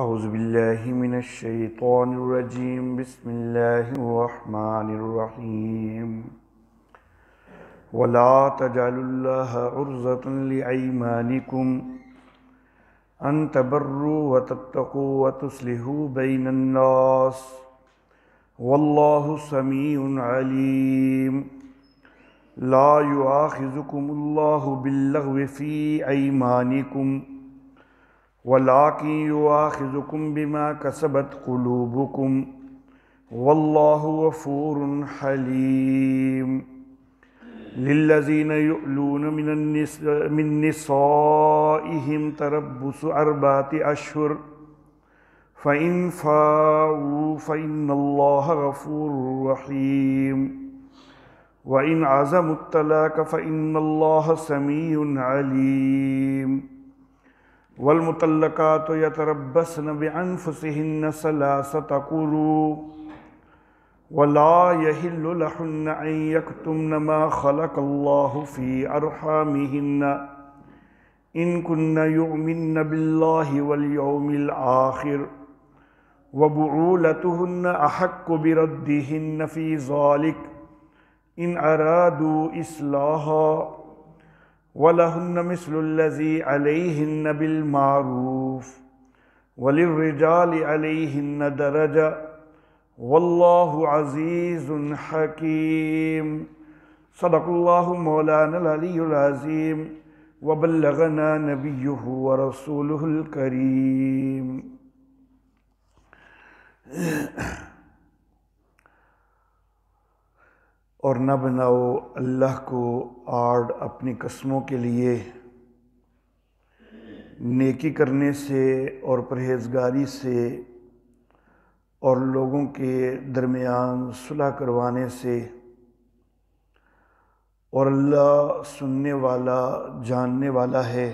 اعوذ باللہ من الشیطان الرجیم بسم اللہ الرحمن الرحیم ولا تجعلوا اللہ عرضة لأیمانکم ان تبروا وتتقوا وتصلحوا بین الناس واللہ سمیع علیم لا یؤاخذکم اللہ باللغو فی ایمانکم وَلَٰكِن يُؤَاخِذُكُم بِمَا كَسَبَتْ قُلُوبُكُمْ وَاللَّهُ غَفُورٌ حَلِيمٌ لِلَّذِينَ يُؤْلُونَ مِن نِّسَائِهِمْ تَرَبُّصُ أَرْبَعَةِ أَشْهُرٍ فَإِن فَاءُوا فَإِنَّ اللَّهَ غَفُورٌ رَّحِيمٌ وَإِنْ عَزَمُوا الطَّلَاقَ فَإِنَّ اللَّهَ سَمِيعٌ عَلِيمٌ والمطلقات يتربصن بأنفسهن ثلاثة قروء ولا يحل لهن أن يكتمن ما خلق الله في أرحامهن إن كن يؤمن بالله واليوم الآخر وبعولتهن أحق بردهن في ذلك إن أرادوا إصلاحا وَلَهُنَّ مِثْلُ الَّذِي عَلَيْهِنَّ بِالْمَعْرُوفِ وَلِلرِّجَالِ عَلَيْهِنَّ دَرَجَةٌ وَاللَّهُ عَزِيزٌ حَكِيمٌ صدق اللہ مولانا العلی العظیم وبلغنا نبیہ ورسولہ الکریم۔ اور نہ بناؤ اللہ کو آڑ اپنی قسموں کے لیے، نیکی کرنے سے اور پرہیزگاری سے اور لوگوں کے درمیان صلح کروانے سے، اور اللہ سننے والا جاننے والا ہے۔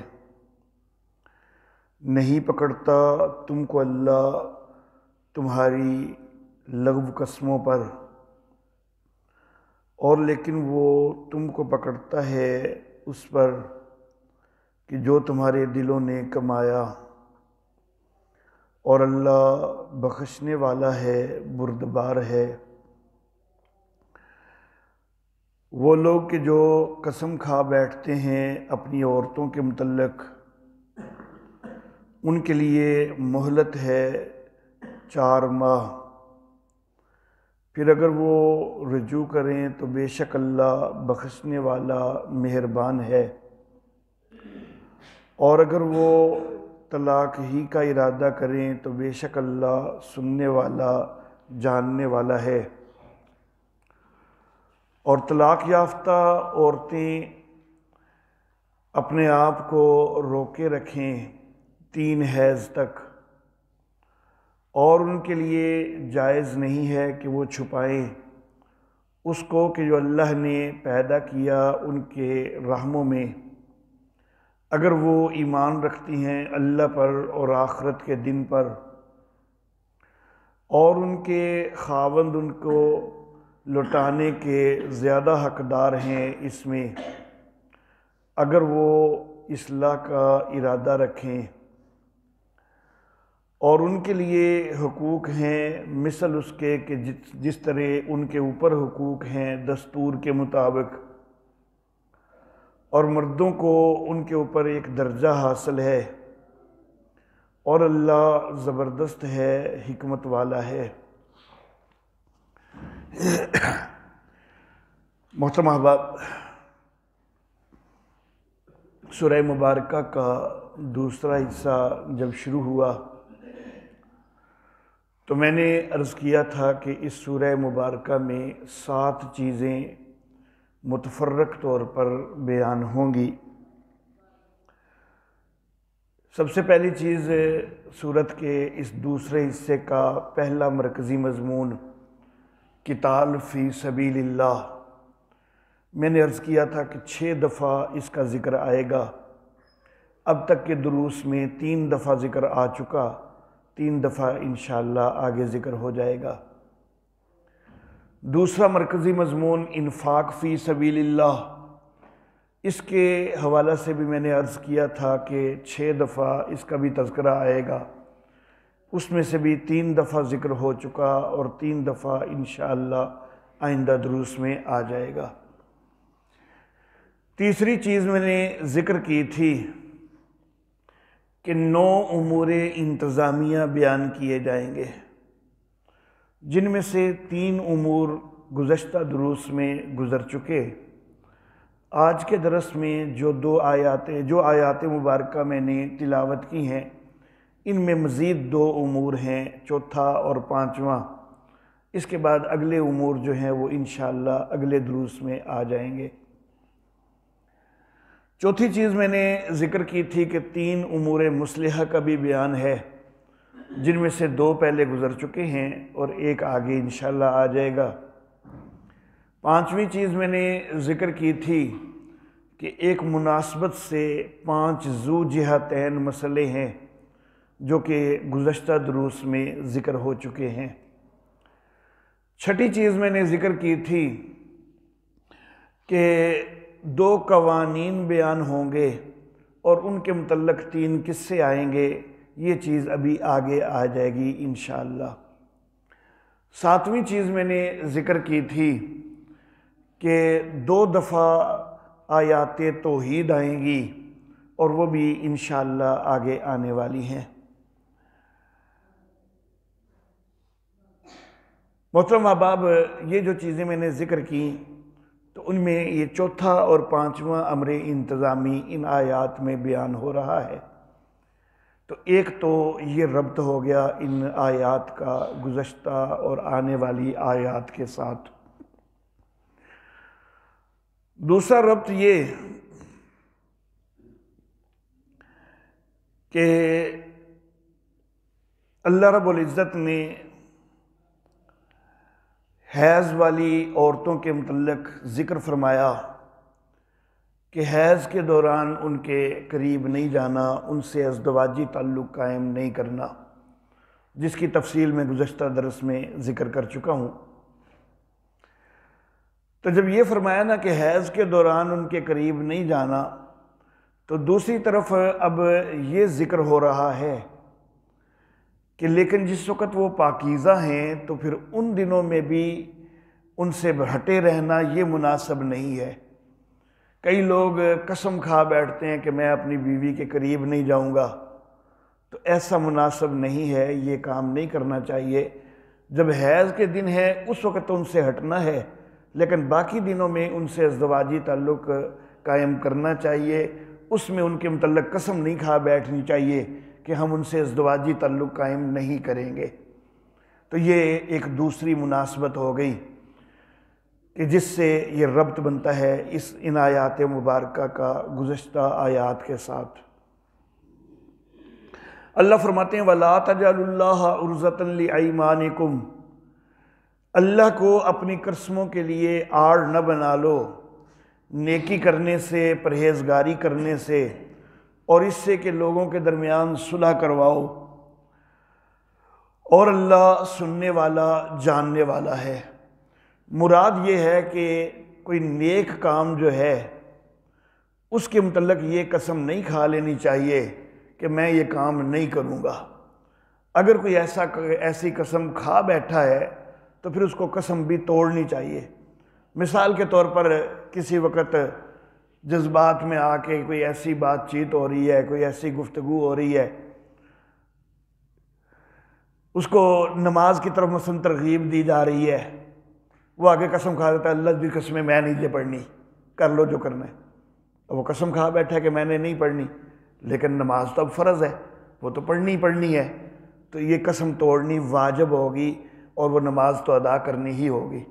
نہیں پکڑتا تم کو اللہ تمہاری لغو قسموں پر، اور لیکن وہ تم کو پکڑتا ہے اس پر کہ جو تمہارے دلوں نے کمایا، اور اللہ بخشنے والا ہے، بردبار ہے۔ وہ لوگ کہ جو قسم کھا بیٹھتے ہیں اپنی عورتوں کے متعلق، ان کے لیے مہلت ہے 4 ماہ، پھر اگر وہ رجوع کریں تو بے شک اللہ بخشنے والا مہربان ہے، اور اگر وہ طلاق ہی کا ارادہ کریں تو بے شک اللہ سننے والا جاننے والا ہے۔ اور طلاق یافتہ عورتیں اپنے آپ کو روکے رکھیں 3 حیض تک، اور ان کے لیے جائز نہیں ہے کہ وہ چھپائیں اس کو کہ جو اللہ نے پیدا کیا ان کے رحموں میں، اگر وہ ایمان رکھتی ہیں اللہ پر اور آخرت کے دن پر، اور ان کے خاوند ان کو لوٹانے کے زیادہ حقدار ہیں اس میں، اگر وہ اصلاح کا ارادہ رکھیں، اور ان کے لیے حقوق ہیں مثل اس کے کہ جس طرح ان کے اوپر حقوق ہیں دستور کے مطابق، اور مردوں کو ان کے اوپر ایک درجہ حاصل ہے، اور اللہ زبردست ہے، حکمت والا ہے۔ محترم احباب، سورہ مبارکہ کا دوسرا حصہ جب شروع ہوا تو میں نے عرض کیا تھا کہ اس سورہ مبارکہ میں 7 چیزیں متفرق طور پر بیان ہوں گی۔ سب سے پہلی چیز سورت کے اس دوسرے حصے کا پہلا مرکزی مضمون قتال فی سبیل اللہ، میں نے عرض کیا تھا کہ 6 دفعہ اس کا ذکر آئے گا۔ اب تک کے دروس میں 3 دفعہ ذکر آ چکا، 3 دفعہ انشاءاللہ آگے ذکر ہو جائے گا۔ دوسرا مرکزی مضمون انفاق فی سبیل اللہ، اس کے حوالہ سے بھی میں نے عرض کیا تھا کہ 6 دفعہ اس کا بھی تذکرہ آئے گا۔ اس میں سے بھی 3 دفعہ ذکر ہو چکا اور 3 دفعہ انشاءاللہ آئندہ دروس میں آ جائے گا۔ تیسری چیز میں نے ذکر کی تھی کہ 9 امور انتظامیہ بیان کیے جائیں گے، جن میں سے 3 امور گزشتہ دروس میں گزر چکے۔ آج کے درس میں جو آیات مبارکہ میں نے تلاوت کی ہیں، ان میں مزید 2 امور ہیں، چوتھا اور 5واں۔ اس کے بعد اگلے امور جو ہیں وہ انشاءاللہ اگلے دروس میں آ جائیں گے۔ چوتھی چیز میں نے ذکر کی تھی کہ 3 امور مصلحہ کا بھی بیان ہے، جن میں سے 2 پہلے گزر چکے ہیں اور 1 آگے انشاءاللہ آ جائے گا۔ 5ویں چیز میں نے ذکر کی تھی کہ ایک مناسبت سے 5 ذو جہتین مسئلے ہیں جو کہ گزشتہ دروس میں ذکر ہو چکے ہیں۔ چھٹی چیز میں نے ذکر کی تھی کہ 2 قوانین بیان ہوں گے اور ان کے متعلق 3 قصے آئیں گے، یہ چیز ابھی آگے آ جائے گی انشاءاللہ۔ 7ویں چیز میں نے ذکر کی تھی کہ 2 دفعہ آیات توحید آئیں گی اور وہ بھی انشاءاللہ آگے آنے والی ہیں۔ محترم احباب، یہ جو چیزیں میں نے ذکر کی تو ان میں یہ چوتھا اور 5واں امر انتظامی ان آیات میں بیان ہو رہا ہے۔ تو ایک تو یہ ربط ہو گیا ان آیات کا گزشتہ اور آنے والی آیات کے ساتھ۔ دوسرا ربط یہ کہ اللہ رب العزت نے حیض والی عورتوں کے متعلق ذکر فرمایا کہ حیض کے دوران ان کے قریب نہیں جانا، ان سے ازدواجی تعلق قائم نہیں کرنا، جس کی تفصیل میں گزشتہ درس میں ذکر کر چکا ہوں۔ تو جب یہ فرمایا نا کہ حیض کے دوران ان کے قریب نہیں جانا، تو دوسری طرف اب یہ ذکر ہو رہا ہے کہ لیکن جس وقت وہ پاکیزہ ہیں تو پھر ان دنوں میں بھی ان سے ہٹے رہنا یہ مناسب نہیں ہے۔ کئی لوگ قسم کھا بیٹھتے ہیں کہ میں اپنی بیوی کے قریب نہیں جاؤں گا، تو ایسا مناسب نہیں ہے، یہ کام نہیں کرنا چاہیے۔ جب حیض کے دن ہے اس وقت ان سے ہٹنا ہے، لیکن باقی دنوں میں ان سے ازدواجی تعلق قائم کرنا چاہیے۔ اس میں ان کے متعلق قسم نہیں کھا بیٹھنی چاہیے کہ ہم ان سے ازدواجی تعلق قائم نہیں کریں گے۔ تو یہ ایک دوسری مناسبت ہو گئی کہ جس سے یہ ربط بنتا ہے ان آیات مبارکہ کا گزشتہ آیات کے ساتھ۔ اللہ فرماتے ہیں وَلَا تَجْعَلُوا اللَّهَ عُرْضَةً لِأَيْمَانِكُمْ، اللہ کو اپنی قسموں کے لیے آڑ نہ بنا لو، نیکی کرنے سے، پرہیزگاری کرنے سے، اور اس سے کہ لوگوں کے درمیان صلح کرواؤ، اور اللہ سننے والا جاننے والا ہے۔ مراد یہ ہے کہ کوئی نیک کام جو ہے اس کے متعلق یہ قسم نہیں کھا لینی چاہیے کہ میں یہ کام نہیں کروں گا۔ اگر کوئی ایسی قسم کھا بیٹھا ہے تو پھر اس کو قسم بھی توڑنی چاہیے۔ مثال کے طور پر کسی وقت جذبات میں آ کے کوئی ایسی بات چیت ہو رہی ہے، کوئی ایسی گفتگو ہو رہی ہے، اس کو نماز کی طرف مثلا ترغیب دی جا رہی ہے، وہ آگے قسم کھا دیتا ہے اللہ کی قسمیں میں نہیں پڑھنی، کر لو جو کرنا ہے۔ وہ قسم کھا بیٹھا ہے کہ میں نے نہیں پڑھنی، لیکن نماز تو اب فرض ہے، وہ تو پڑھنی ہے، تو یہ قسم توڑنی واجب ہوگی اور وہ نماز تو ادا کرنی ہی ہوگی۔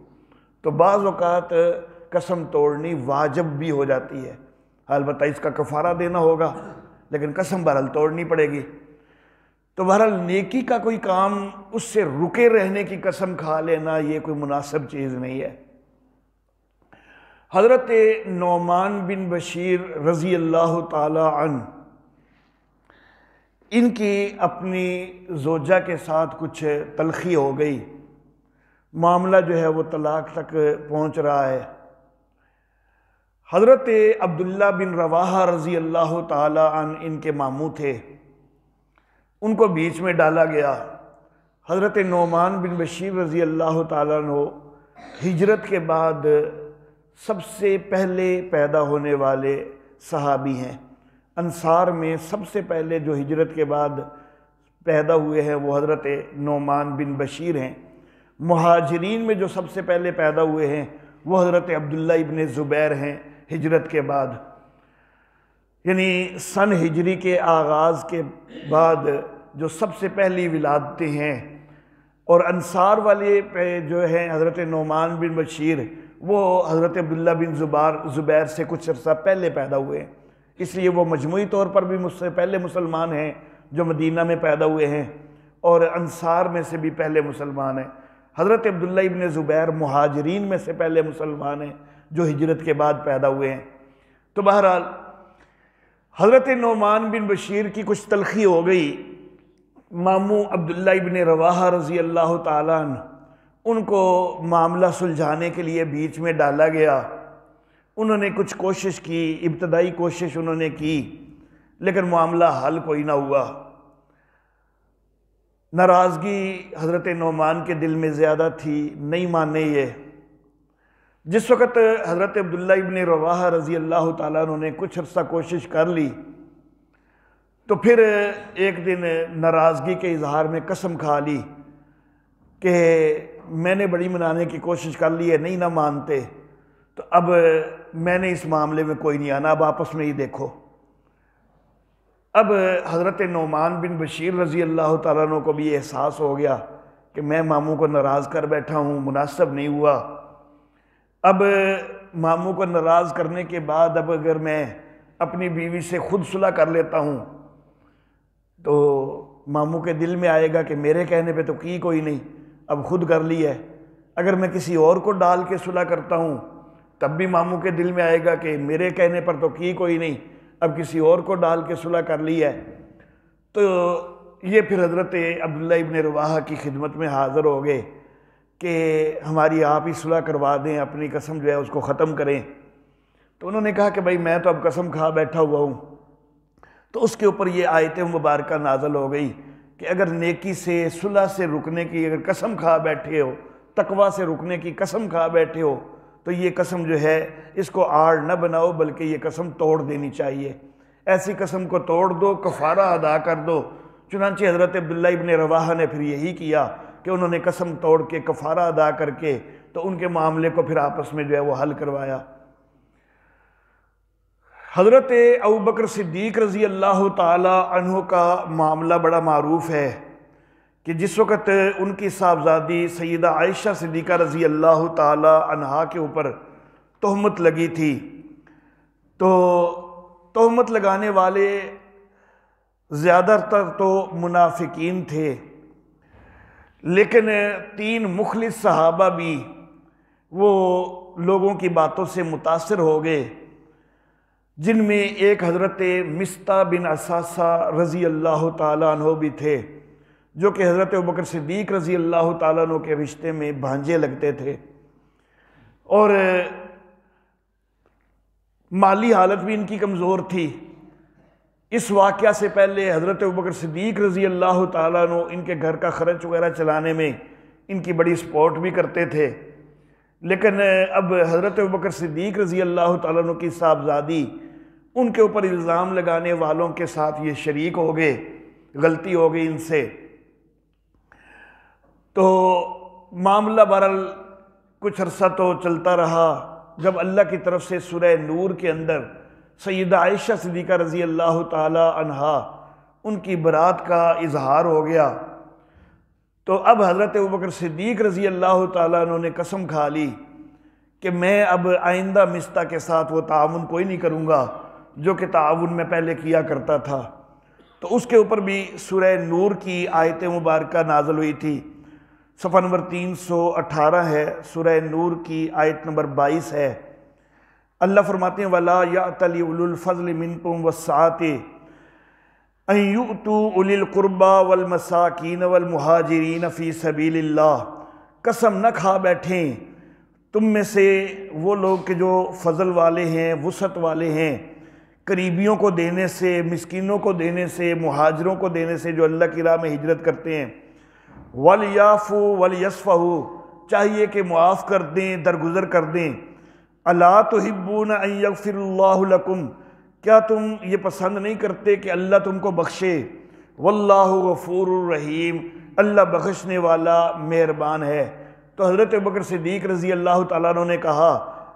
تو بعض اوقات قسم توڑنی واجب بھی ہو جاتی ہے، البتہ اس کا کفارہ دینا ہوگا، لیکن قسم بہرحال توڑنی پڑے گی۔ تو بہرحال نیکی کا کوئی کام اس سے رکے رہنے کی قسم کھا لینا یہ کوئی مناسب چیز نہیں ہے۔ حضرت نعمان بن بشیر رضی اللہ تعالی عنہ، ان کی اپنی زوجہ کے ساتھ کچھ تلخی ہو گئی، معاملہ جو ہے وہ طلاق تک پہنچ رہا ہے۔ حضرت عبداللہ بن رواحہ رضی اللہ تعالی عنہ ان کے ماموں تھے۔ ان کو بیچ میں ڈالا گیا۔ حضرت نعمان بن بشیر رضی اللہ تعالیٰ عنہ ہجرت کے بعد سب سے پہلے پیدا ہونے والے صحابی ہیں۔ انصار میں سب سے پہلے جو ہجرت کے بعد پیدا ہوئے ہیں وہ حضرت نعمان بن بشیر ہیں۔ مہاجرین میں جو سب سے پہلے پیدا ہوئے ہیں وہ حضرت عبداللہ ابن زبیر ہیں ہجرت کے بعد، یعنی سن ہجری کے آغاز کے بعد جو سب سے پہلی ولادتیں ہیں۔ اور انصار والے پہ جو ہیں حضرت نعمان بن بشیر وہ حضرت عبداللہ بن زبیر سے کچھ عرصہ پہلے پیدا ہوئے ہیں، اس لیے وہ مجموعی طور پر بھی مجھ سے پہلے مسلمان ہیں جو مدینہ میں پیدا ہوئے ہیں، اور انصار میں سے بھی پہلے مسلمان ہیں۔ حضرت عبداللہ ابن زبیر مہاجرین میں سے پہلے مسلمان ہیں جو ہجرت کے بعد پیدا ہوئے ہیں۔ تو بہرحال حضرت نعمان بن بشیر کی کچھ تلخی ہو گئی، ماموں عبداللہ ابن رواحہ رضی اللہ تعالیٰ عنہ ان کو معاملہ سلجھانے کے لیے بیچ میں ڈالا گیا۔ انہوں نے کچھ کوشش کی، ابتدائی کوشش انہوں نے کی، لیکن معاملہ حل کوئی نہ ہوا۔ ناراضگی حضرت نعمان کے دل میں زیادہ تھی، نہیں مانے یہ۔ جس وقت حضرت عبداللہ ابن رواحہ رضی اللہ تعالیٰ عنہ نے کچھ عرصہ کوشش کر لی تو پھر ایک دن ناراضگی کے اظہار میں قسم کھا لی کہ میں نے بڑی منانے کی کوشش کر لی ہے، نہیں نہ مانتے، تو اب میں نے اس معاملے میں کوئی نہیں آنا، اب آپس میں ہی دیکھو۔ اب حضرت نعمان بن بشیر رضی اللہ تعالیٰ عنہ کو بھی احساس ہو گیا کہ میں ماموں کو ناراض کر بیٹھا ہوں، مناسب نہیں ہوا۔ اب ماموں کو ناراض کرنے کے بعد اب اگر میں اپنی بیوی سے خود صلح کر لیتا ہوں تو ماموں کے دل میں آئے گا کہ میرے کہنے پہ تو کی کوئی نہیں، اب خود کر لی ہے۔ اگر میں کسی اور کو ڈال کے صلح کرتا ہوں تب بھی ماموں کے دل میں آئے گا کہ میرے کہنے پر تو کی کوئی نہیں، اب کسی اور کو ڈال کے صلح کر لی ہے۔ تو یہ پھر حضرت عبداللہ ابن رواحہ کی خدمت میں حاضر ہو گئے کہ ہماری آپ ہی صلح کروا دیں، اپنی قسم جو ہے اس کو ختم کریں۔ تو انہوں نے کہا کہ بھائی میں تو اب قسم کھا بیٹھا ہوا ہوں۔ تو اس کے اوپر یہ آیت مبارکہ نازل ہو گئی کہ اگر نیکی سے، صلح سے رکنے کی اگر قسم کھا بیٹھے ہو، تقوی سے رکنے کی قسم کھا بیٹھے ہو تو یہ قسم جو ہے اس کو آڑ نہ بناؤ، بلکہ یہ قسم توڑ دینی چاہیے۔ ایسی قسم کو توڑ دو، کفارہ ادا کر دو۔ چنانچہ حضرت عبداللہ ابن رواحہ نے پھر یہی کیا کہ انہوں نے قسم توڑ کے کفارہ ادا کر کے تو ان کے معاملے کو پھر آپس میں جو ہے وہ حل کروایا۔ حضرت ابوبکر صدیق رضی اللہ تعالی عنہ کا معاملہ بڑا معروف ہے کہ جس وقت ان کی صاحبزادی سیدہ عائشہ صدیقہ رضی اللہ تعالی عنہا کے اوپر تہمت لگی تھی تو تہمت لگانے والے زیادہ تر تو منافقین تھے، لیکن 3 مخلص صحابہ بھی وہ لوگوں کی باتوں سے متاثر ہو گئے، جن میں ایک حضرت مصطح بن اساسہ رضی اللہ تعالیٰ عنہ بھی تھے، جو کہ حضرت ابوبکر صدیق رضی اللہ تعالیٰ عنہ کے رشتے میں بھانجے لگتے تھے، اور مالی حالت بھی ان کی کمزور تھی۔ اس واقعہ سے پہلے حضرت ابوبکر صدیق رضی اللہ تعالیٰ عنہ ان کے گھر کا خرچ وغیرہ چلانے میں ان کی بڑی سپورٹ بھی کرتے تھے، لیکن اب حضرت ابوبکر صدیق رضی اللہ تعالیٰ عنہ کی صاحبزادی ان کے اوپر الزام لگانے والوں کے ساتھ یہ شریک ہو گئے، غلطی ہو گئی ان سے۔ تو معاملہ بہرحال کچھ عرصہ تو چلتا رہا، جب اللہ کی طرف سے سورہ نور کے اندر سیدہ عائشہ صدیقہ رضی اللہ تعالی عنہا ان کی برات کا اظہار ہو گیا تو اب حضرت ابوبکر صدیق رضی اللہ تعالیٰ عنہ نے قسم کھا لی کہ میں اب آئندہ مصطح کے ساتھ وہ تعاون کوئی نہیں کروں گا جو کہ تعاون میں پہلے کیا کرتا تھا۔ تو اس کے اوپر بھی سورہ نور کی آیت مبارکہ نازل ہوئی تھی، صفحہ نمبر 318 ہے، سورہ نور کی آیت نمبر 22 ہے۔ اللہ فرماتے ہیں وَلَا يَأْتَلِ أُولُو الْفَضْلِ مِنْكُمْ وَالسَّعَةِ أَن يُؤْتُوا أُولِي الْقُرْبَى وَالْمَسَاكِينَ وَالْمُهَاجِرِينَ فِي سَبِيلِ اللَّهِ، قسم نہ کھا بیٹھیں تم میں سے وہ لوگ کہ جو فضل والے ہیں، وسعت والے ہیں، قریبیوں کو دینے سے، مسکینوں کو دینے سے، مہاجروں کو دینے سے جو اللہ کی راہ میں ہجرت کرتے ہیں۔ وَلْيَعْفُوا وَلْيَصْفَحُوا، چاہیے کہ معاف کر دیں، درگزر کر دیں۔ أَلَا تُحِبُّونَ أَن يَغْفِرَ اللَّهُ لَكُمْ، کیا تم یہ پسند نہیں کرتے کہ اللہ تم کو بخشے؟ وَاللَّهُ غَفُورٌ رَحِيمٌ، اللہ بخشنے والا مہربان ہے۔ تو حضرت ابوبکر صدیق رضی اللہ تعالیٰ عنہ نے کہا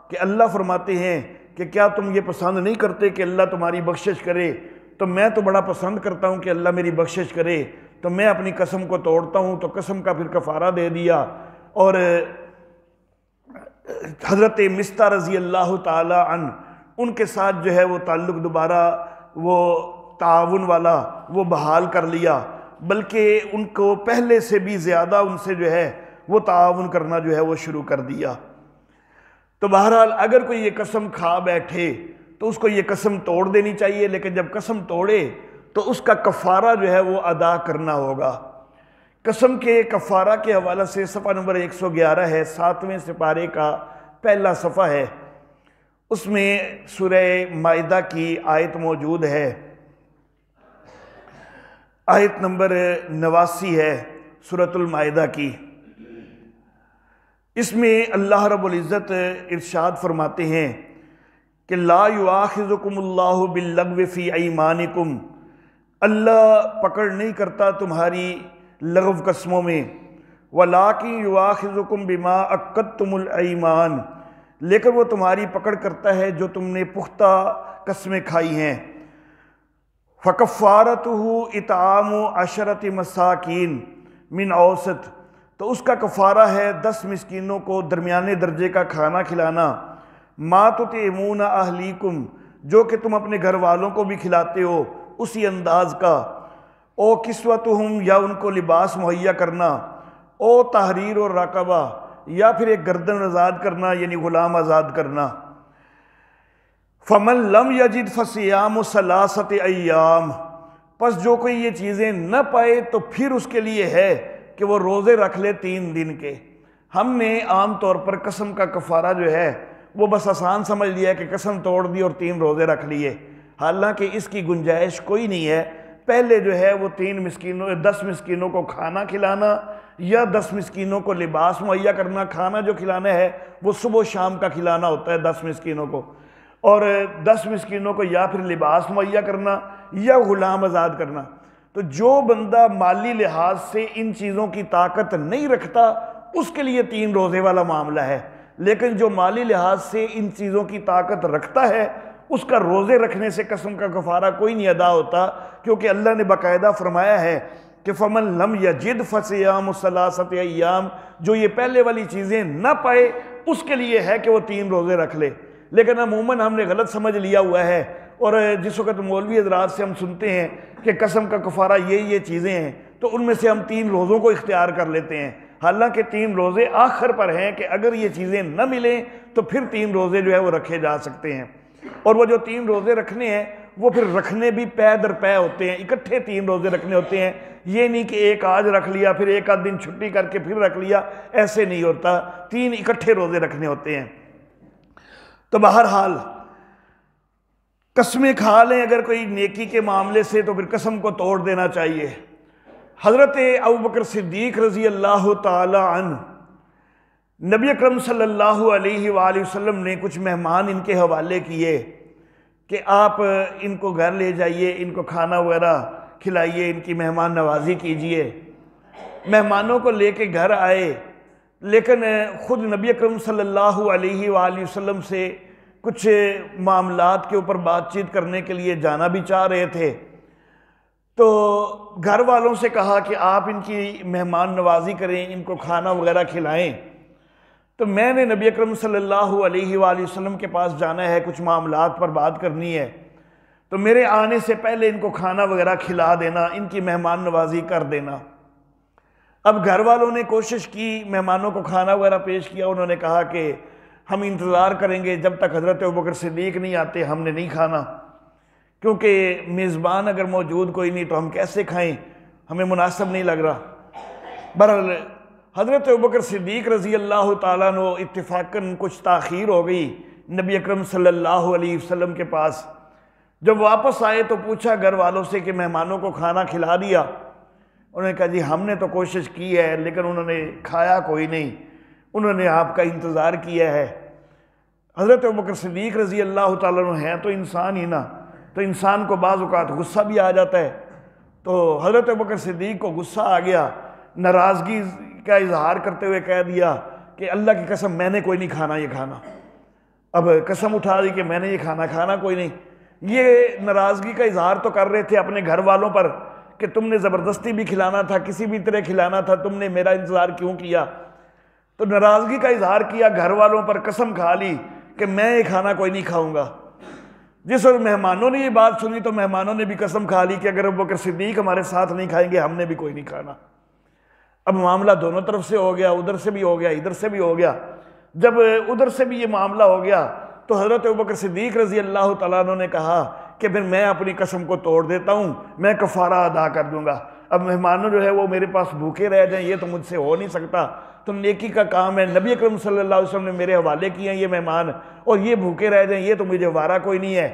کہ اللہ فرماتے ہیں کہ کیا تم یہ پسند نہیں کرتے کہ اللہ تمہاری بخشش کرے؟ تو میں تو بڑا پسند کرتا ہوں کہ اللہ میری بخشش کرے، تو میں اپنی قسم کو توڑتا ہوں، تو قسم کا پھر کفارہ دے دیا۔ اور حضرت مصطح رضی اللہ تعالی عنہ، ان کے ساتھ جو ہے وہ تعلق دوبارہ وہ تعاون والا وہ بحال کر لیا، بلکہ ان کو پہلے سے بھی زیادہ ان سے جو ہے وہ تعاون کرنا جو ہے وہ شروع کر دیا۔ تو بہرحال اگر کوئی یہ قسم کھا بیٹھے تو اس کو یہ قسم توڑ دینی چاہیے، لیکن جب قسم توڑے تو اس کا کفارہ جو ہے وہ ادا کرنا ہوگا۔ قسم کے کفارہ کے حوالہ سے صفحہ نمبر 111 ہے، 7ویں سپارے کا پہلا صفحہ ہے، اس میں سورہ مائدہ کی آیت موجود ہے، آیت نمبر 89 ہے سورۃ المائدہ کی۔ اس میں اللہ رب العزت ارشاد فرماتے ہیں کہ لا یؤاخذکم اللہ باللغو فی ایمانکم، اللہ پکڑ نہیں کرتا تمہاری لغو قسموں میں، ولیکن یؤاخذکم بما عقدتم الایمان، لیکن وہ تمہاری پکڑ کرتا ہے جو تم نے پختہ قسمیں کھائی ہیں۔ فکفارتہ اطعام 10 مساکین من اوسط، تو اس کا کفارہ ہے 10 مسکینوں کو درمیانے درجے کا کھانا کھلانا۔ ما تطعمون اہلیکم، جو کہ تم اپنے گھر والوں کو بھی کھلاتے ہو اسی انداز کا۔ او کسوتہم، یا ان کو لباس مہیا کرنا۔ او تحریر و رقبہ، یا پھر ایک گردن آزاد کرنا، یعنی غلام آزاد کرنا۔ فمن لم یجد فصیام 3 ایام، پس جو کوئی یہ چیزیں نہ پائے تو پھر اس کے لیے ہے کہ وہ روزے رکھ لے 3 دن کے۔ ہم نے عام طور پر قسم کا کفارہ جو ہے وہ بس آسان سمجھ لیا ہے کہ قسم توڑ دی اور 3 روزے رکھ لیے، حالانکہ اس کی گنجائش کوئی نہیں ہے۔ پہلے جو ہے وہ 10 مسکینوں کو کھانا کھلانا یا 10 مسکینوں کو لباس مہیا کرنا۔ کھانا جو کھلانا ہے وہ صبح و شام کا کھلانا ہوتا ہے 10 مسکینوں کو، اور 10 مسکینوں کو یا پھر لباس مہیا کرنا یا غلام آزاد کرنا۔ تو جو بندہ مالی لحاظ سے ان چیزوں کی طاقت نہیں رکھتا اس کے لیے 3 روزے والا معاملہ ہے، لیکن جو مالی لحاظ سے ان چیزوں کی طاقت رکھتا ہے اس کا روزے رکھنے سے قسم کا کفارہ کوئی نہیں ادا ہوتا، کیونکہ اللہ نے باقاعدہ فرمایا ہے کہ فمن لم یجد فصیام 3 ایام، جو یہ پہلے والی چیزیں نہ پائے اس کے لیے ہے کہ وہ 3 روزے رکھ لے۔ لیکن عموماً ہم نے غلط سمجھ لیا ہوا ہے، اور جس وقت مولوی حضرات سے ہم سنتے ہیں کہ قسم کا کفارہ یہ چیزیں ہیں تو ان میں سے ہم 3 روزوں کو اختیار کر لیتے ہیں، حالانکہ 3 روزے آخر پر ہیں کہ اگر یہ چیزیں نہ ملیں تو پھر 3 روزے جو ہے وہ رکھے جا سکتے ہیں۔ اور وہ جو 3 روزے رکھنے ہیں وہ پھر رکھنے بھی پے در پے ہوتے ہیں، اکٹھے 3 روزے رکھنے ہوتے ہیں، یہ نہیں کہ ایک آج رکھ لیا پھر ایک آدھ دن چھٹی کر کے پھر رکھ لیا، ایسے نہیں ہوتا، 3 اکٹھے روزے رکھنے ہوتے ہیں۔ تو بہرحال قسمیں کھا لیں اگر کوئی نیکی کے معاملے سے تو پھر قسم کو توڑ دینا چاہیے۔ حضرت ابوبکر صدیق رضی اللہ تعالی عنہ، نبی اکرم صلی اللہ علیہ وآلہ وسلم نے کچھ مہمان ان کے حوالے کیے کہ آپ ان کو گھر لے جائیے، ان کو کھانا وغیرہ کھلائیے، ان کی مہمان نوازی کیجئے۔ مہمانوں کو لے کے گھر آئے، لیکن خود نبی اکرم صلی اللہ علیہ وآلہ وسلم سے کچھ معاملات کے اوپر بات چیت کرنے کے لیے جانا بھی چاہ رہے تھے، تو گھر والوں سے کہا کہ آپ ان کی مہمان نوازی کریں، ان کو کھانا وغیرہ کھلائیں۔ تو میں نے نبی اکرم صلی اللہ علیہ وآلہ وسلم کے پاس جانا ہے، کچھ معاملات پر بات کرنی ہے، تو میرے آنے سے پہلے ان کو کھانا وغیرہ کھلا دینا، ان کی مہمان نوازی کر دینا۔ اب گھر والوں نے کوشش کی، مہمانوں کو کھانا وغیرہ پیش کیا، انہوں نے کہا کہ ہم انتظار کریں گے جب تک حضرت ابوبکر صدیق نہیں آتے ہم نے نہیں کھانا، کیونکہ میزبان اگر موجود کوئی نہیں تو ہم کیسے کھائیں، ہمیں مناسب نہیں لگ رہا۔ بہرحال حضرت ابوبکر صدیق رضی اللہ تعالیٰ عنہ اتفاقاً کچھ تاخیر ہو گئی نبی اکرم صلی اللہ علیہ وسلم کے پاس۔ جب واپس آئے تو پوچھا گھر والوں سے کہ مہمانوں کو کھانا کھلا دیا؟ انہوں نے کہا جی ہم نے تو کوشش کی ہے لیکن انہوں نے کھایا کوئی نہیں، انہوں نے آپ کا انتظار کیا ہے۔ حضرت ابوبکر صدیق رضی اللہ تعالیٰ عنہ ہیں تو انسان ہی نا، تو انسان کو بعض اوقات غصہ بھی آ جاتا ہے۔ تو حضرت ابوبکر صدیق کو غصہ آ گیا، ناراضگی کا اظہار کرتے ہوئے کہہ دیا کہ اللہ کی قسم میں نے کوئی نہیں کھانا یہ کھانا۔ اب قسم اٹھا دی کہ میں نے یہ کھانا کوئی نہیں۔ یہ ناراضگی کا اظہار تو کر رہے تھے اپنے گھر والوں پر کہ تم نے زبردستی بھی کھلانا تھا، کسی بھی طرح کھلانا تھا، تم نے میرا انتظار کیوں کیا؟ تو ناراضگی کا اظہار کیا، گھر والوں پر قسم کھا لی کہ میں یہ کھانا کوئی نہیں کھاؤں گا۔ جس وقت مہمانوں نے یہ بات سنی تو مہمانوں نے بھی قسم کھا لی کہ اگر ابوبکر صدیق ہمارے ساتھ نہیں کھائیں گے ہم نے بھی کوئی نہیں کھانا۔ اب معاملہ دونوں طرف سے ہو گیا، ادھر سے بھی ہو گیا، ادھر سے بھی ہو گیا۔ جب ادھر سے بھی یہ معاملہ ہو گیا تو حضرت ابوبکر صدیق رضی اللہ تعالیٰ عنہ نے کہا کہ پھر میں اپنی قسم کو توڑ دیتا ہوں، میں کفارہ ادا کر دوں گا۔ اب مہمانوں جو ہے وہ میرے پاس بھوکے رہ جائیں یہ تو مجھ سے ہو نہیں سکتا، تو نیکی کا کام ہے، نبی اکرم صلی اللہ علیہ وسلم نے میرے حوالے کیے ہیں یہ مہمان، اور یہ بھوکے رہ جائیں یہ تو مجھے وارہ کوئی نہیں ہے،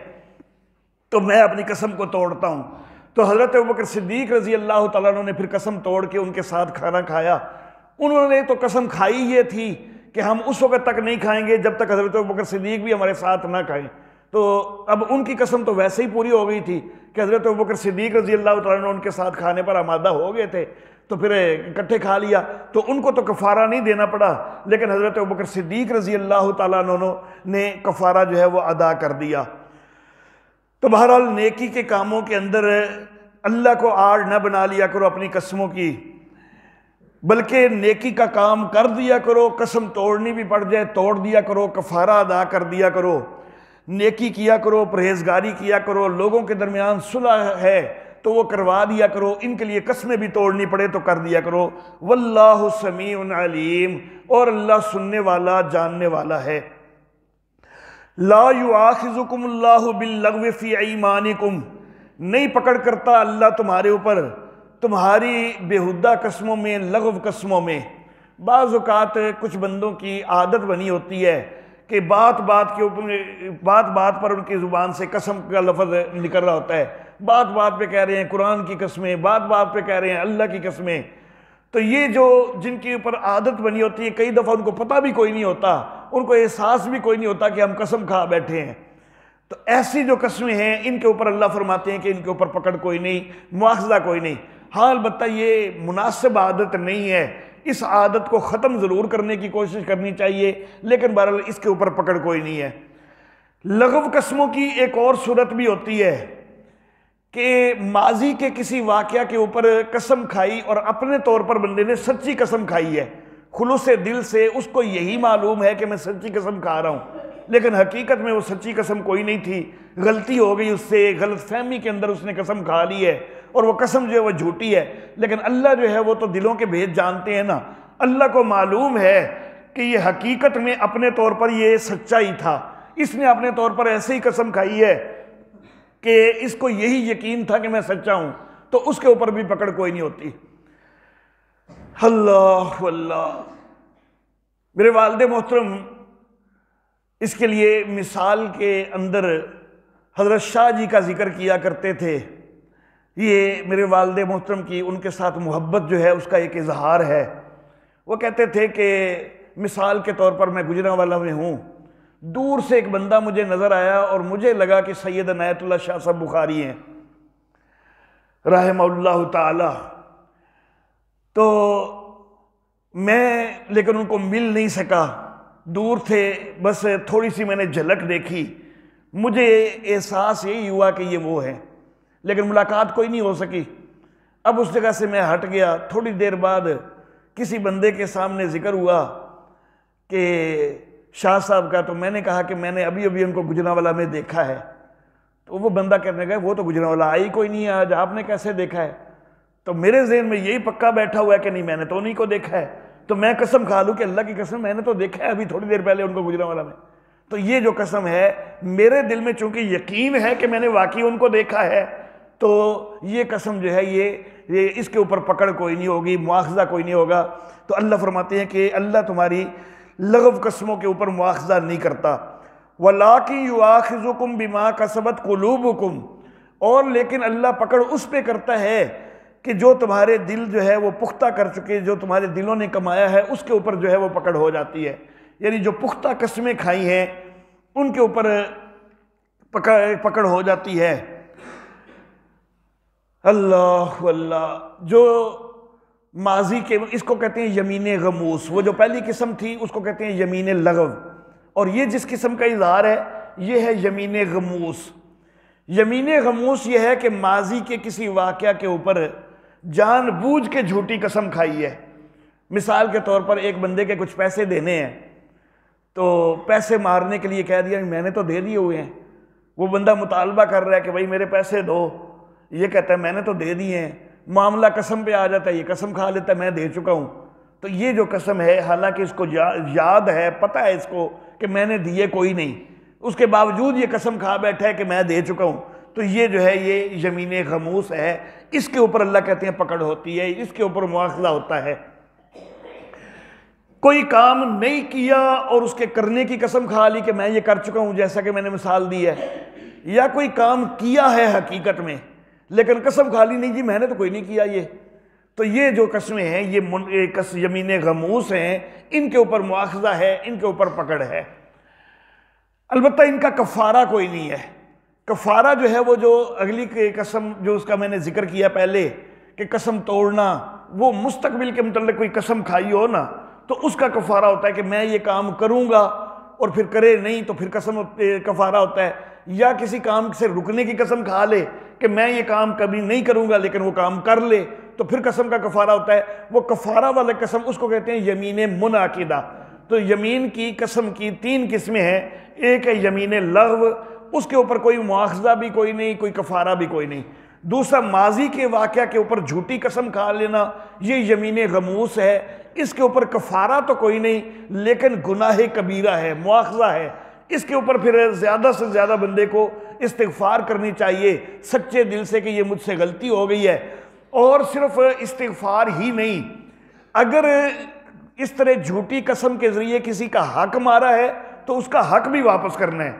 تو میں اپنی قسم کو توڑتا ہوں۔ تو حضرت ابوبکر صدیق رضی اللہ تعالیٰ عنہ نے پھر قسم توڑ کے ان کے ساتھ کھانا کھایا۔ انہوں نے تو قسم کھائی یہ تھی کہ ہم اس وقت تک نہیں کھائیں گے جب تک حضرت ابوبکر صدیق بھی ہمارے ساتھ نہ کھائیں۔ تو اب ان کی قسم تو ویسے ہی پوری ہو گئی تھی کہ حضرت ابوبکر صدیق رضی اللہ تعالیٰ عنہ ان کے ساتھ کھانے پر آمادہ ہو گئے تھے، تو پھر اکٹھے کھا لیا، تو ان کو تو کفارہ نہیں دینا پڑا، لیکن حضرت ابوبکر صدیق رضی اللہ تعالیٰ عنہ نے کفارہ جو ہے وہ ادا کر دیا۔ تو بہرحال نیکی کے کاموں کے اندر اللہ کو آڑ نہ بنا لیا کرو اپنی قسموں کی، بلکہ نیکی کا کام کر دیا کرو، قسم توڑنی بھی پڑ جائے توڑ دیا کرو، کفارہ ادا کر دیا کرو، نیکی کیا کرو، پرہیزگاری کیا کرو، لوگوں کے درمیان صلح ہے تو وہ کروا دیا کرو، ان کے لیے قسمیں بھی توڑنی پڑے تو کر دیا کرو۔ واللہ سمیع علیم، اور اللہ سننے والا جاننے والا ہے۔ لا یؤاخذکم اللہ باللغو فی ایمانکم، نہیں پکڑ کرتا اللہ تمہارے اوپر تمہاری بیہودہ قسموں میں، لغو قسموں میں۔ بعض اوقات کچھ بندوں کی عادت بنی ہوتی ہے کہ بات بات پر ان کی زبان سے قسم کا لفظ نکل رہا ہوتا ہے، بات پہ کہہ رہے ہیں قرآن کی قسمیں، بات پہ کہہ رہے ہیں اللہ کی قسمیں۔ تو یہ جو جن کے اوپر عادت بنی ہوتی ہے، کئی دفعہ ان کو پتہ بھی کوئی نہیں ہوتا، ان کو احساس بھی کوئی نہیں ہوتا کہ ہم قسم کھا بیٹھے ہیں۔ تو ایسی جو قسمیں ہیں ان کے اوپر اللہ فرماتے ہیں کہ ان کے اوپر پکڑ کوئی نہیں، مواخذہ کوئی نہیں۔ ہاں البتہ یہ مناسب عادت نہیں ہے، اس عادت کو ختم ضرور کرنے کی کوشش کرنی چاہیے، لیکن بہرحال اس کے اوپر پکڑ کوئی نہیں ہے۔ لغو قسموں کی ایک اور صورت بھی ہوتی ہے کہ ماضی کے کسی واقعہ کے اوپر قسم کھائی اور اپنے طور پر بندے نے سچی قسم کھائی ہے، خلوص دل سے، اس کو یہی معلوم ہے کہ میں سچی قسم کھا رہا ہوں، لیکن حقیقت میں وہ سچی قسم کوئی نہیں تھی، غلطی ہو گئی اس سے، غلط فہمی کے اندر اس نے قسم کھا لی ہے، اور وہ قسم جو ہے وہ جھوٹی ہے۔ لیکن اللہ جو ہے وہ تو دلوں کے بھید جانتے ہیں نا، اللہ کو معلوم ہے کہ یہ حقیقت میں اپنے طور پر یہ سچا ہی تھا، اس نے اپنے طور پر ایسے ہی قسم کھائی ہے کہ اس کو یہی یقین تھا کہ میں سچا ہوں، تو اس کے اوپر بھی پکڑ کوئی نہیں ہوتی۔ اللہ اللہ، میرے والد محترم، اس کے لیے مثال کے اندر حضرت شاہ جی کا ذکر کیا کرتے تھے۔ یہ میرے والد محترم کی ان کے ساتھ محبت جو ہے اس کا ایک اظہار ہے۔ وہ کہتے تھے کہ مثال کے طور پر میں گجرانوالہ میں ہوں، دور سے ایک بندہ مجھے نظر آیا اور مجھے لگا کہ سید عنایت اللہ شاہ صاحب بخاری ہیں رحمہ اللہ تعالی، تو میں لیکن ان کو مل نہیں سکا، دور تھے، بس تھوڑی سی میں نے جھلک دیکھی، مجھے احساس یہی ہوا کہ یہ وہ ہیں، لیکن ملاقات کوئی نہیں ہو سکی۔ اب اس جگہ سے میں ہٹ گیا، تھوڑی دیر بعد کسی بندے کے سامنے ذکر ہوا کہ شاہ صاحب کا، تو میں نے کہا کہ میں نے ابھی ان کو گجرانوالہ میں دیکھا ہے۔ تو وہ بندہ کہنے لگا وہ تو گجرانوالہ آئی کوئی نہیں ہے آج، آپ نے کیسے دیکھا ہے؟ تو میرے ذہن میں یہی پکا بیٹھا ہوا ہے کہ نہیں میں نے تو انہیں کو دیکھا ہے، تو میں قسم کھا لوں کہ اللہ کی قسم میں نے تو دیکھا ہے ابھی تھوڑی دیر پہلے ان کو گجرانوالہ میں۔ تو یہ جو قسم ہے میرے دل میں چونکہ یقین ہے کہ میں نے واقعی ان کو دیکھا ہے، تو یہ قسم جو ہے یہ اس کے اوپر پکڑ کوئی نہیں ہوگی، مواخذہ کوئی نہیں ہوگا۔ تو اللہ فرماتے ہیں کہ اللہ تمہاری لغو قسموں کے اوپر مواخذہ نہیں کرتا۔ وَلَٰكِن يُؤَاخِذُكُم بِمَا كَسَبَتْ قُلُوبُكُم، اور لیکن اللہ پکڑ اس پہ کرتا ہے کہ جو تمہارے دل جو ہے وہ پختہ کر چکے، جو تمہارے دلوں نے کمایا ہے اس کے اوپر جو ہے وہ پکڑ ہو جاتی ہے، یعنی جو پختہ قسمیں کھائی ہیں ان کے اوپر پکڑ ہو جاتی ہے۔ اللہ اللہ، جو ماضی کے، اس کو کہتے ہیں یمین غموس، وہ جو پہلی قسم تھی اس کو کہتے ہیں یمین لغو، اور یہ جس قسم کا اظہار ہے یہ ہے یمین غموس۔ یمین غموس یہ ہے کہ ماضی کے کسی واقعہ کے اوپر جان بوجھ کے جھوٹی قسم کھائی ہے۔ مثال کے طور پر ایک بندے کے کچھ پیسے دینے ہیں تو پیسے مارنے کے لیے کہہ دیا میں نے تو دے دیے ہوئے ہیں، وہ بندہ مطالبہ کر رہا ہے کہ بھائی میرے پیسے دو، یہ کہتا ہے میں نے تو دے دیے ہیں، معاملہ قسم پہ آ جاتا ہے، یہ قسم کھا لیتا ہے میں دے چکا ہوں۔ تو یہ جو قسم ہے حالانکہ اس کو یاد ہے، پتہ ہے اس کو کہ میں نے دیے کوئی نہیں، اس کے باوجود یہ قسم کھا بیٹھا ہے کہ میں دے چکا ہوں، تو یہ جو ہے یہ یمین غموس ہے، اس کے اوپر اللہ کہتے ہیں پکڑ ہوتی ہے، اس کے اوپر مواخذہ ہوتا ہے۔ کوئی کام نہیں کیا اور اس کے کرنے کی قسم کھا لی کہ میں یہ کر چکا ہوں، جیسا کہ میں نے مثال دی ہے، یا کوئی کام کیا ہے حقیقت میں لیکن قسم کھا لی نہیں جی میں نے تو کوئی نہیں کیا یہ، تو یہ جو قسمیں ہیں یہ یمین غموس ہیں، ان کے اوپر مواخذہ ہے، ان کے اوپر پکڑ ہے۔ البتہ ان کا کفارہ کوئی نہیں ہے۔ کفارہ جو ہے وہ جو اگلی قسم جو اس کا میں نے ذکر کیا پہلے کہ قسم توڑنا، وہ مستقبل کے متعلق کوئی قسم کھائی ہو نا تو اس کا کفارہ ہوتا ہے کہ میں یہ کام کروں گا اور پھر کرے نہیں تو پھر قسم کفارہ ہوتا ہے، یا کسی کام سے رکنے کی قسم کھا لے کہ میں یہ کام کبھی نہیں کروں گا لیکن وہ کام کر لے تو پھر قسم کا کفارہ ہوتا ہے۔ وہ کفارہ والا قسم اس کو کہتے ہیں یمین منعقدہ۔ تو یمین کی قسم کی تین قسمیں ہیں، ایک ہے یمین لغو، اس کے اوپر کوئی مواخذہ بھی کوئی نہیں، کوئی کفارہ بھی کوئی نہیں۔ دوسرا ماضی کے واقعہ کے اوپر جھوٹی قسم کھا لینا، یہ یمین غموس ہے، اس کے اوپر کفارہ تو کوئی نہیں لیکن گناہ کبیرہ ہے، مواخذہ ہے، اس کے اوپر پھر زیادہ سے زیادہ بندے کو استغفار کرنی چاہیے سچے دل سے کہ یہ مجھ سے غلطی ہو گئی ہے۔ اور صرف استغفار ہی نہیں، اگر اس طرح جھوٹی قسم کے ذریعے کسی کا حق مارا ہے تو اس کا حق بھی واپس کرنا ہے۔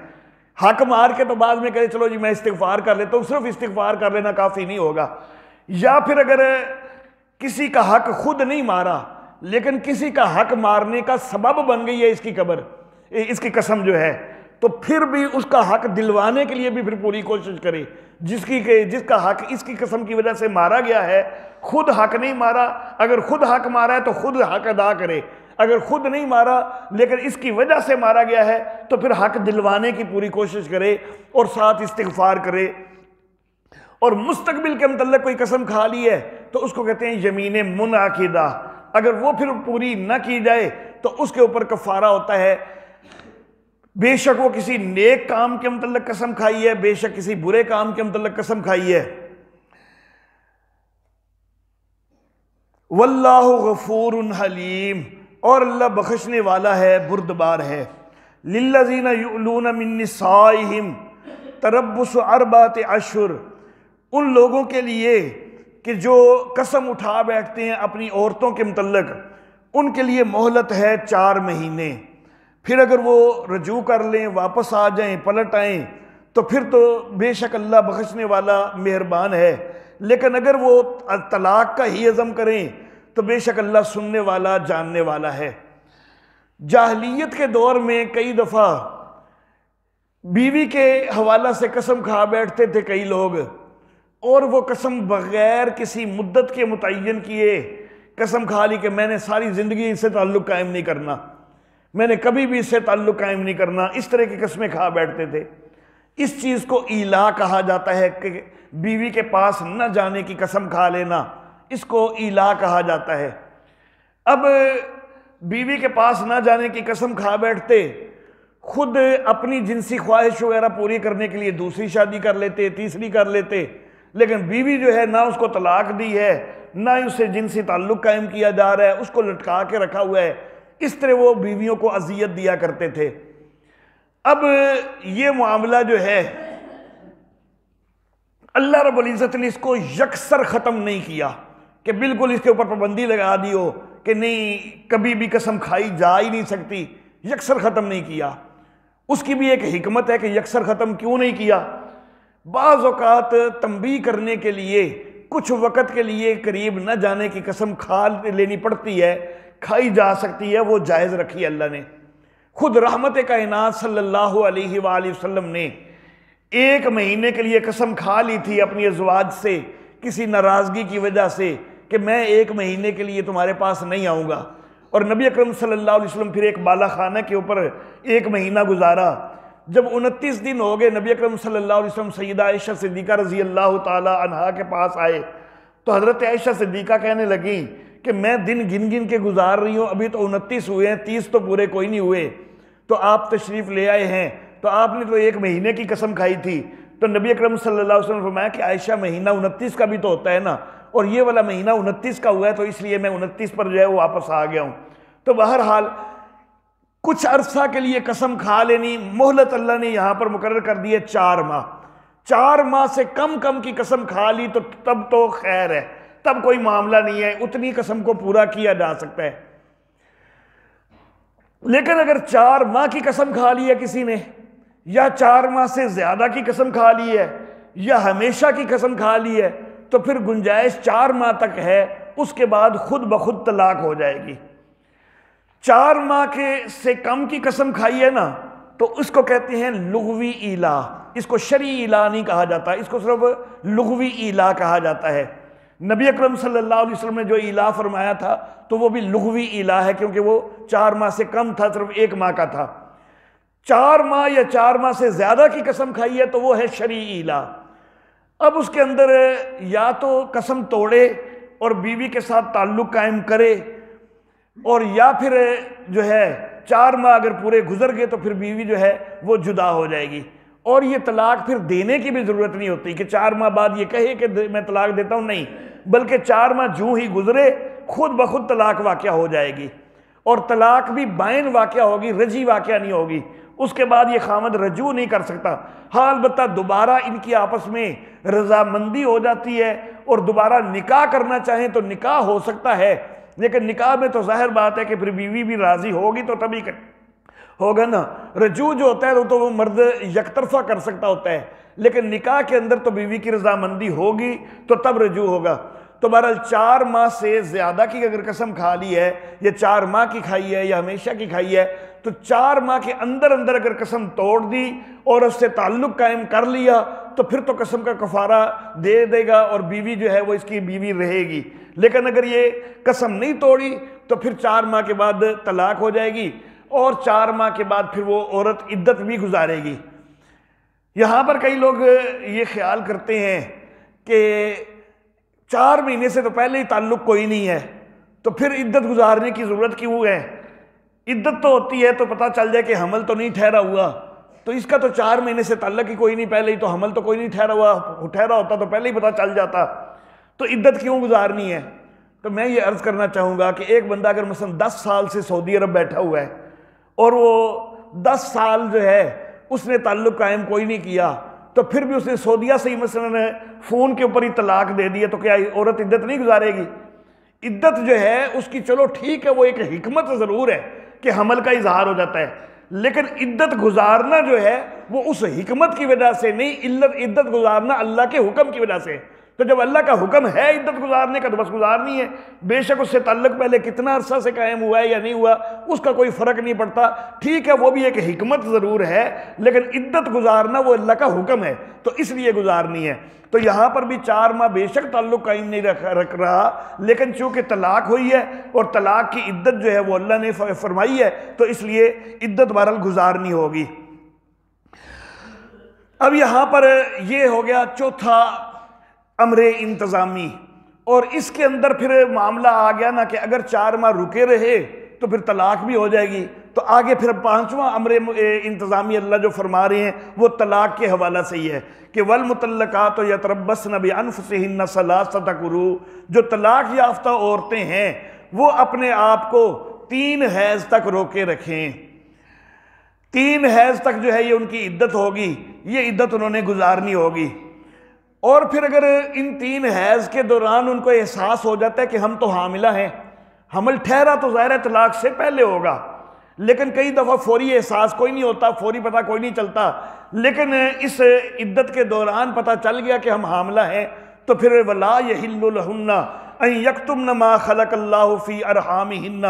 حق مار کے تو بعد میں کہے چلو جی میں استغفار کر لیتا ہوں، صرف استغفار کر لینا کافی نہیں ہوگا۔ یا پھر اگر کسی کا حق خود نہیں مارا لیکن کسی کا حق مارنے کا سبب بن گئی ہے اس کی قسم جو ہے، تو پھر بھی اس کا حق دلوانے کے لیے بھی پھر پوری کوشش کرے۔ جس کا حق اس کی قسم کی وجہ سے مارا گیا ہے، خود حق نہیں مارا، اگر خود حق مارا ہے تو خود حق ادا کرے، اگر خود نہیں مارا لیکن اس کی وجہ سے مارا گیا ہے تو پھر حق دلوانے کی پوری کوشش کرے اور ساتھ استغفار کرے۔ اور مستقبل کے متعلق کوئی قسم کھا لی ہے تو اس کو کہتے ہیں یمین منعقدہ، اگر وہ پھر پوری نہ کی جائے تو اس کے اوپر کفارہ ہوتا ہے، بے شک وہ کسی نیک کام کے متعلق قسم کھائی ہے، بے شک کسی برے کام کے متعلق قسم کھائی ہے۔ واللہ غفور حلیم، اور اللہ بخشنے والا ہے، بردبار ہے۔ للذین یؤلون من نسائہم تربص اربعۃ اشہر، ان لوگوں کے لیے کہ جو قسم اٹھا بیٹھتے ہیں اپنی عورتوں کے متعلق، ان کے لیے مہلت ہے 4 مہینے، پھر اگر وہ رجوع کر لیں، واپس آ جائیں، پلٹ آئیں تو پھر تو بے شک اللہ بخشنے والا مہربان ہے، لیکن اگر وہ طلاق کا ہی عزم کریں تو بے شک اللہ سننے والا جاننے والا ہے۔ جاہلیت کے دور میں کئی دفعہ بیوی کے حوالہ سے قسم کھا بیٹھتے تھے کئی لوگ، اور وہ قسم بغیر کسی مدت کے متعین کیے قسم کھا لی کہ میں نے ساری زندگی اس سے تعلق قائم نہیں کرنا، میں نے کبھی بھی اس سے تعلق قائم نہیں کرنا، اس طرح کی قسمیں کھا بیٹھتے تھے۔ اس چیز کو ایلا کہا جاتا ہے کہ بیوی کے پاس نہ جانے کی قسم کھا لینا، اس کو ایلا کہا جاتا ہے۔ اب بیوی کے پاس نہ جانے کی قسم کھا بیٹھتے، خود اپنی جنسی خواہش وغیرہ پوری کرنے کے لیے دوسری شادی کر لیتے، تیسری کر لیتے، لیکن بیوی جو ہے نہ اس کو طلاق دی ہے، نہ اس سے جنسی تعلق قائم کیا جا رہا ہے، اس کو لٹکا کے رکھا ہوا ہے۔ اس طرح وہ بیویوں کو اذیت دیا کرتے تھے۔ اب یہ معاملہ جو ہے اللہ رب العزت نے اس کو یکسر ختم نہیں کیا کہ بالکل اس کے اوپر پابندی لگا دی ہو کہ نہیں کبھی بھی قسم کھائی جا ہی نہیں سکتی، یکسر ختم نہیں کیا۔ اس کی بھی ایک حکمت ہے کہ یکسر ختم کیوں نہیں کیا۔ بعض اوقات تنبیہ کرنے کے لیے کچھ وقت کے لیے قریب نہ جانے کی قسم کھا لینی پڑتی ہے، کھائی جا سکتی ہے، وہ جائز رکھی اللہ نے۔ خود رحمت کائنات صلی اللہ علیہ وآلہ وسلم نے 1 مہینے کے لیے قسم کھا لی تھی اپنی ازواج سے کسی ناراضگی کی وجہ سے کہ میں 1 مہینے کے لیے تمہارے پاس نہیں آؤں گا، اور نبی اکرم صلی اللہ علیہ وسلم پھر ایک بالا خانہ کے اوپر 1 مہینہ گزارا۔ جب 29 دن ہو گئے، نبی اکرم صلی اللہ علیہ وسلم سیدہ عائشہ صدیقہ رضی اللہ تعالی عنہا کے پاس آئے تو حضرت عائشہ صدیقہ کہنے لگیں کہ میں دن گن گن کے گزار رہی ہوں، ابھی تو 29 ہوئے ہیں، 30 تو پورے کوئی نہیں ہوئے، تو آپ تشریف لے آئے ہیں، تو آپ نے تو 1 مہینے کی قسم کھائی تھی۔ تو نبی اکرم صلی اللہ علیہ وسلم نے فرمایا کہ عائشہ مہینہ 29 کا بھی تو ہوتا ہے نا، اور یہ والا مہینہ 29 کا ہوا ہے، تو اس لیے میں 29 پر جو ہے وہ واپس آ گیا ہوں۔ تو بہرحال کچھ عرصہ کے لیے قسم کھا لینی، مہلت اللہ نے یہاں پر مقرر کر دی ہے 4 ماہ۔ 4 ماہ سے کم کی قسم کھا لی تو تب تو خیر ہے، تب کوئی معاملہ نہیں ہے، اتنی قسم کو پورا کیا جا سکتا ہے۔ لیکن اگر 4 ماہ کی قسم کھا لی ہے کسی نے، یا 4 ماہ سے زیادہ کی قسم کھا لی ہے، یا ہمیشہ کی قسم کھا لی ہے، تو پھر گنجائش 4 ماہ تک ہے، اس کے بعد خود بخود طلاق ہو جائے گی۔ 4 ماہ کے سے کم کی قسم کھائی ہے نا، تو اس کو کہتے ہیں لغوی ایلا، اس کو شرعی ایلا نہیں کہا جاتا، اس کو صرف لغوی ایلا کہا جاتا ہے۔ نبی اکرم صلی اللہ علیہ وسلم نے جو ایلا فرمایا تھا تو وہ بھی لغوی ایلا ہے، کیونکہ وہ 4 ماہ سے کم تھا، صرف 1 ماہ کا تھا۔ 4 ماہ یا 4 ماہ سے زیادہ کی قسم کھائی ہے تو وہ ہے شرعی ایلا۔ اب اس کے اندر یا تو قسم توڑے اور بیوی کے ساتھ تعلق قائم کرے، اور یا پھر جو ہے 4 ماہ اگر پورے گزر گئے تو پھر بیوی جو ہے وہ جدا ہو جائے گی، اور یہ طلاق پھر دینے کی بھی ضرورت نہیں ہوتی کہ 4 ماہ بعد یہ کہے کہ میں طلاق دیتا ہوں، نہیں، بلکہ 4 ماہ جو ہی گزرے خود بخود طلاق واقع ہو جائے گی، اور طلاق بھی بائن واقع ہوگی، رجی واقع نہیں ہوگی۔ اس کے بعد یہ خامد رجوع نہیں کر سکتا، ہاں البتہ دوبارہ ان کی آپس میں رضامندی ہو جاتی ہے اور دوبارہ نکاح کرنا چاہیں تو نکاح ہو سکتا ہے، لیکن نکاح میں تو ظاہر بات ہے کہ پھر بیوی بھی راضی ہوگی تو تبھی ہوگا نا۔ رجوع جو ہوتا ہے تو وہ مرد یک طرفہ کر سکتا ہوتا ہے، لیکن نکاح کے اندر تو بیوی کی رضامندی ہوگی تو تب رجوع ہوگا۔ تو بہرحال 4 ماہ سے زیادہ کی اگر قسم کھا لی ہے، یا 4 ماہ کی کھائی ہے یا ہمیشہ کی کھائی ہے، تو 4 ماہ کے اندر اگر قسم توڑ دی اور اس سے تعلق قائم کر لیا تو پھر تو قسم کا کفارہ دے دے گا اور بیوی جو ہے وہ اس کی بیوی رہے گی۔ لیکن اگر یہ قسم نہیں توڑی تو پھر 4 ماہ کے بعد طلاق ہو جائے گی، اور 4 ماہ کے بعد پھر وہ عورت عدت بھی گزارے گی۔ یہاں پر کئی لوگ یہ خیال کرتے ہیں کہ 4 مہینے سے تو پہلے ہی تعلق کوئی نہیں ہے، تو پھر عدت گزارنے کی ضرورت کیوں ہے؟ عدت تو ہوتی ہے تو پتہ چل جائے کہ حمل تو نہیں ٹھہرا ہوا، تو اس کا تو 4 مہینے سے تعلق ہی کوئی نہیں، پہلے ہی تو حمل تو کوئی نہیں ٹھہرا ہوا، ٹھہرا ہوتا تو پہلے ہی پتہ چل جاتا، تو عدت کیوں گزارنی ہے؟ تو میں یہ عرض کرنا چاہوں گا کہ ایک بندہ اگر مثلا 10 سال سے سعودی عرب بیٹھا ہوا ہے اور وہ 10 سال جو ہے اس نے تعلق قائم کوئی نہیں کیا، تو پھر بھی اس نے سعودیہ سے ہی مثلا فون کے اوپر ہی طلاق دے دی ہے، تو کیا عورت عدت نہیں گزارے گی؟ عدت جو ہے اس کی چلو ٹھیک ہے، وہ ایک حکمت ضرور ہے کہ حمل کا اظہار ہو جاتا ہے، لیکن عدت گزارنا جو ہے وہ اس حکمت کی وجہ سے نہیں، عدت گزارنا اللہ کے حکم کی وجہ سے۔ تو جب اللہ کا حکم ہے عدت گزارنے کا تو بس گزارنی ہے، بے شک اس سے تعلق پہلے کتنا عرصہ سے قائم ہوا ہے یا نہیں ہوا اس کا کوئی فرق نہیں پڑتا، ٹھیک ہے وہ بھی ایک حکمت ضرور ہے، لیکن عدت گزارنا وہ اللہ کا حکم ہے تو اس لیے گزارنی ہے۔ تو یہاں پر بھی 4 ماہ بے شک تعلق قائم نہیں رکھ رہا، لیکن چونکہ طلاق ہوئی ہے اور طلاق کی عدت جو ہے وہ اللہ نے فرمائی ہے تو اس لیے عدت بہرحال گزارنی ہوگی۔ اب یہاں پر یہ ہو گیا چوتھا امر انتظامی، اور اس کے اندر پھر معاملہ آ گیا نا کہ اگر 4 ماہ رکے رہے تو پھر طلاق بھی ہو جائے گی، تو آگے پھر 5واں امر انتظامی اللہ جو فرما رہے ہیں وہ طلاق کے حوالہ سے ہی ہے کہ والمطلقات یتربصن بانفسہن ثلاثۃ قروء، جو طلاق یافتہ عورتیں ہیں وہ اپنے آپ کو 3 حیض تک روکے رکھیں۔ 3 حیض تک جو ہے یہ ان کی عدت ہوگی، یہ عدت انہوں نے گزارنی ہوگی۔ اور پھر اگر ان 3 حیض کے دوران ان کو احساس ہو جاتا ہے کہ ہم تو حاملہ ہیں، حمل ٹھہرا تو ظاہر طلاق سے پہلے ہوگا، لیکن کئی دفعہ فوری احساس کوئی نہیں ہوتا، فوری پتہ کوئی نہیں چلتا، لیکن اس عدت کے دوران پتہ چل گیا کہ ہم حاملہ ہیں، تو پھر وَلَا يَحِلُّ لَهُنَّ أَن يَكْتُمْنَ مَا خَلَقَ اللَّهُ فِي أَرْحَامِهِنَّ،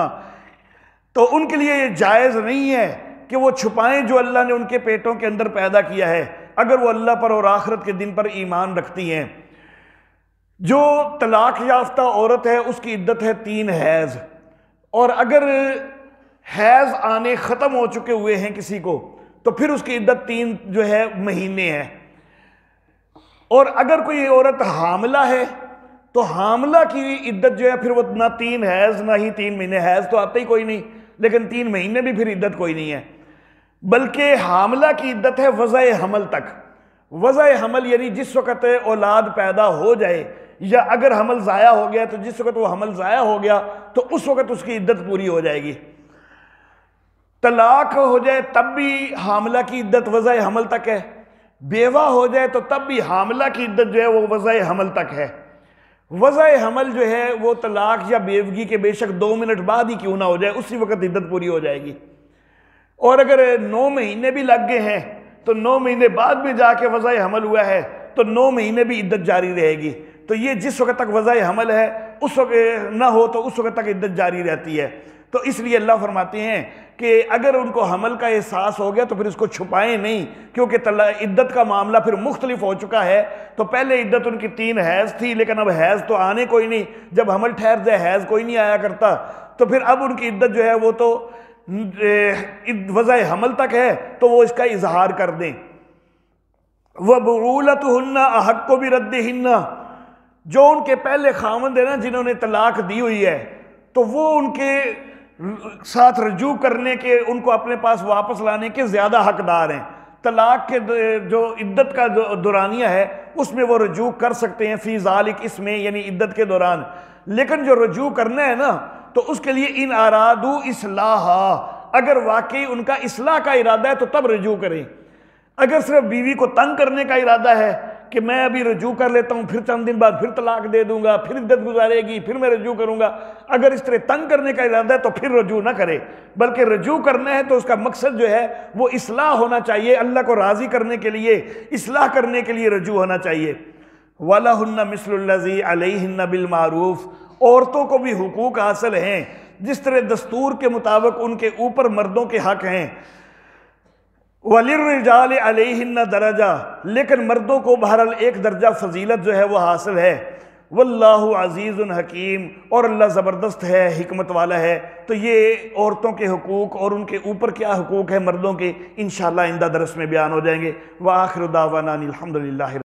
تو ان کے لیے یہ جائز نہیں ہے کہ وہ چھپائیں جو اللہ نے ان کے پیٹوں کے اندر پیدا کیا ہے، اگر وہ اللہ پر اور آخرت کے دن پر ایمان رکھتی ہیں۔ جو طلاق یافتہ عورت ہے اس کی عدت ہے 3 حیض، اور اگر حیض آنے ختم ہو چکے ہوئے ہیں کسی کو تو پھر اس کی عدت 3 جو ہے مہینے ہے۔ اور اگر کوئی عورت حاملہ ہے تو حاملہ کی عدت جو ہے پھر وہ نہ 3 حیض نہ ہی 3 مہینے، حیض تو آتا ہی کوئی نہیں، لیکن 3 مہینے بھی پھر عدت کوئی نہیں ہے، بلکہ حاملہ کی عدت ہے وضع حمل تک۔ وضع حمل یعنی جس وقت اولاد پیدا ہو جائے، یا اگر حمل ضائع ہو گیا تو جس وقت وہ حمل ضائع ہو گیا تو اس وقت اس کی عدت پوری ہو جائے گی۔ طلاق ہو جائے تب بھی حاملہ کی عدت وضع حمل تک ہے، بیوہ ہو جائے تو تب بھی حاملہ کی عدت جو ہے وہ وضع حمل تک ہے۔ وضع حمل جو ہے وہ طلاق یا بیوگی کے بے شک 2 منٹ بعد ہی کیوں نہ ہو جائے، اسی وقت عدت پوری ہو جائے گی۔ اور اگر 9 مہینے بھی لگ گئے ہیں تو 9 مہینے بعد میں جا کے وضع حمل ہوا ہے تو 9 مہینے بھی عدت جاری رہے گی۔ تو یہ جس وقت تک وضع حمل ہے اس وقت نہ ہو تو اس وقت تک عدت جاری رہتی ہے۔ تو اس لیے اللہ فرماتے ہیں کہ اگر ان کو حمل کا احساس ہو گیا تو پھر اس کو چھپائیں نہیں، کیونکہ عدت کا معاملہ پھر مختلف ہو چکا ہے۔ تو پہلے عدت ان کی 3 حیض تھی، لیکن اب حیض تو آنے کوئی نہیں، جب حمل ٹھہر جائے حیض کوئی نہیں آیا کرتا، تو پھر اب ان کی عدت جو ہے وہ تو وضع حمل تک ہے، تو وہ اس کا اظہار کر دیں۔ وَبُعُولَتُهُنَّ أَحَقُّ بِرَدِّهِنَّ، جو ان کے پہلے خاوند ہیں نا جنہوں نے طلاق دی ہوئی ہے، تو وہ ان کے ساتھ رجوع کرنے کے، ان کو اپنے پاس واپس لانے کے زیادہ حقدار ہیں۔ طلاق کے جو عدت کا دورانیہ ہے اس میں وہ رجوع کر سکتے ہیں، فی ذالک، اس میں یعنی عدت کے دوران، لیکن جو رجوع کرنا ہے نا تو اس کے لیے ان ارادو اصلاحا، اگر واقعی ان کا اصلاح کا ارادہ ہے تو تب رجوع کریں۔ اگر صرف بیوی کو تنگ کرنے کا ارادہ ہے کہ میں ابھی رجوع کر لیتا ہوں، پھر چند دن بعد پھر طلاق دے دوں گا، پھر عدت گزارے گی، پھر میں رجوع کروں گا، اگر اس طرح تنگ کرنے کا ارادہ ہے تو پھر رجوع نہ کرے، بلکہ رجوع کرنا ہے تو اس کا مقصد جو ہے وہ اصلاح ہونا چاہیے، اللہ کو راضی کرنے کے لیے، اصلاح کرنے کے لیے رجوع ہونا چاہیے۔ وَلَهُنَّ مِثْلُ الَّذِي عَلَيْهِنَّ بِالْمَعْرُوفِ، عورتوں کو بھی حقوق حاصل ہیں جس طرح دستور کے مطابق ان کے اوپر مردوں کے حق ہیں۔ وَلِلرِّجَالِ عَلَيْهِنَّ دَرَجَةٌ، لیکن مردوں کو بہرحال ایک درجہ فضیلت جو ہے وہ حاصل ہے۔ واللہ عزیز حکیم، اور اللہ زبردست ہے، حکمت والا ہے۔ تو یہ عورتوں کے حقوق اور ان کے اوپر کیا حقوق ہیں مردوں کے، انشاءاللہ آئندہ درس میں بیان ہو جائیں گے۔ وآخر دعوانا الحمدللہ۔